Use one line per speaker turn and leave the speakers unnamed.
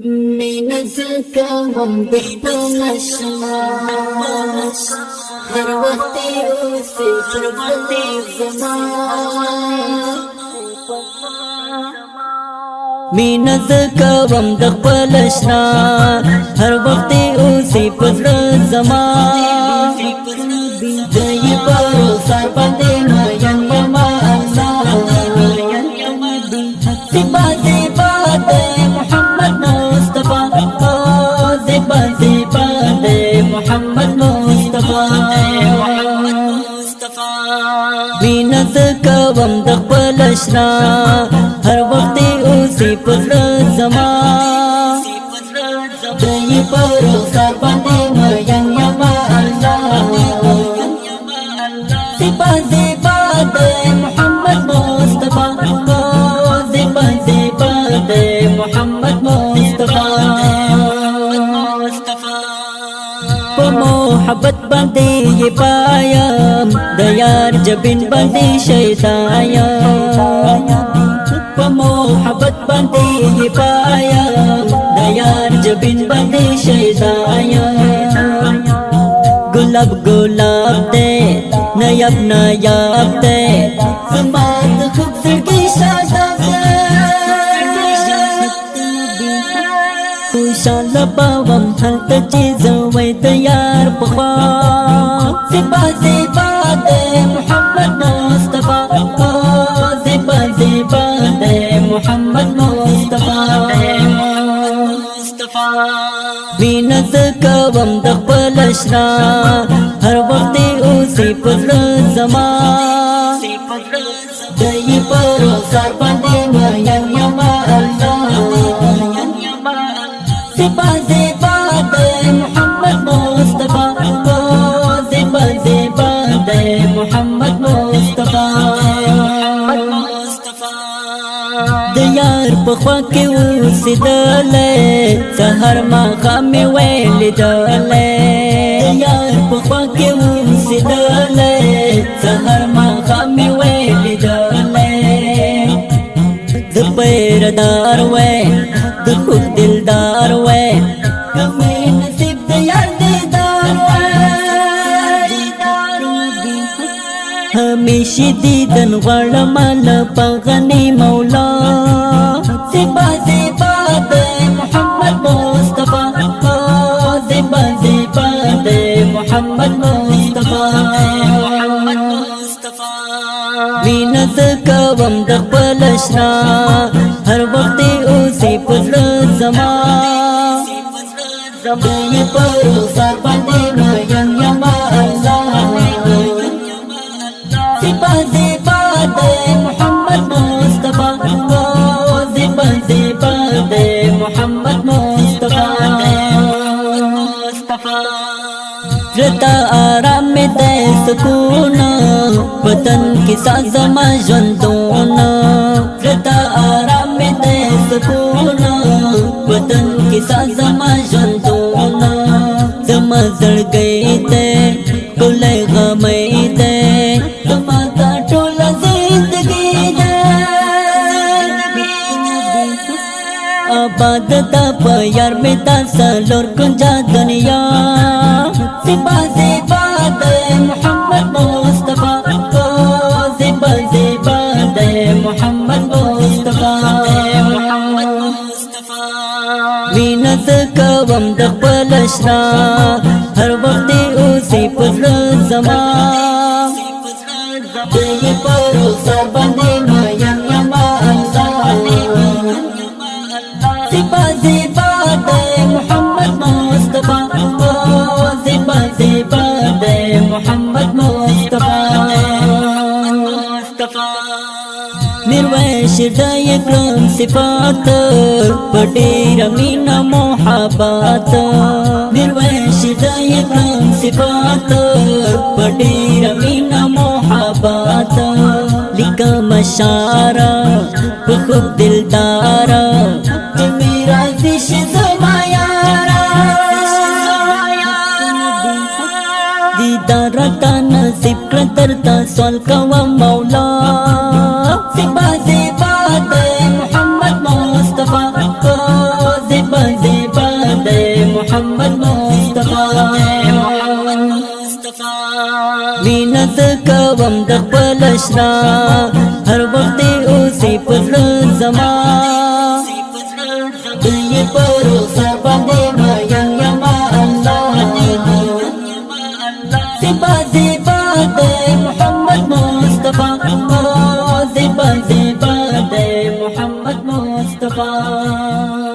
من زكاهم بخبل الشماس هر وقت اوسي فرقل الزمان
مين زکوم د خپل اشنا هر وخت اوسې پر زمان
دای پرو سر باندې مین یما الله
زبا زبا د محمد مصطفی زبا زبا د محمد مصطفی مين زکوم د خپل اشنا هر وخت اوسې پر زمان
دای پرو سر باندې مین یما الله
زبا زبا د محمد مصطفی زبا زبا د محمد مصطفی په محبت باندې یې پایم د یار جبین باندې شیدایم په محبت باندې یې پایم د یار جبین باندې شیدایم گلاب گلاب دے نیاب نیاب دے
زمان خوب زړګي شاداب
خوشاله باوم هلته چې زوی د یار پخوا
زبا زبا د محمد مصطفی
زبا زبا د محمد مصطفی مين زکوم د خپل اشنا هر وخت اوسې پر زمان
دای پرو سر باندې مین یما الله
زبا زبا د محمد مصطفی زبا زبا د محمد مصطفی د یار په خوا کې اوسېدلې سحر ماښام مې ولیدلې د یار په خوا کې اوسېدلې سحر ماښام مې ولیدلې د پیردار وې د خوږ دلدار وې
کمې نصیب د یار دیدار
همیشه دیدن غواړم له پغني مولا
زبا زبا د محمد مصطفی
زبا زبا د محمد مصطفی مين زکوم د خپل اشنا هر وخت اوسې پر زمان
دای پرو سر باندې مین یما الله
زبا زبا د محمد مصطفی زبا زبا د محمد مصطفی رتا آرام د سکون وطن کی سازما ژوندون رتا آرام د سکون وطن کی سازما ژوندون زما زړګی ته ټوله غمې ته
زما تا ټول زندگی ده
آباد دا په یار می تا سلور کنجا دنیا
زبا زبا د محمد مصطفی
زبا زبا د محمد مصطفی مين زکوم د خپل اشنا هر وخت اوسې پر زمان
دای پرو سر باندې مین یما الله
زبا زبا د محمد مصطفی زبا زبا د محمد مصطفی میرویس شیدای کرم صفات پډیر مینا محبت میرویس شیدای کرم صفات پډیر مینا محبت لیکم اشاره په خوب دلدار
میرا دیش زما یارا
دیدار تا نصیب کړ درته سوال کوم مولا
زبا زبا د محمد مصطفی زبا
محمد مصطفی مینت کوم د خپل اشنا هر وخت اوسې پر زما دې پرو سر باندې ماین یما الله زبا زبا د محمد مصطفی زبا زبا د محمد مصطفی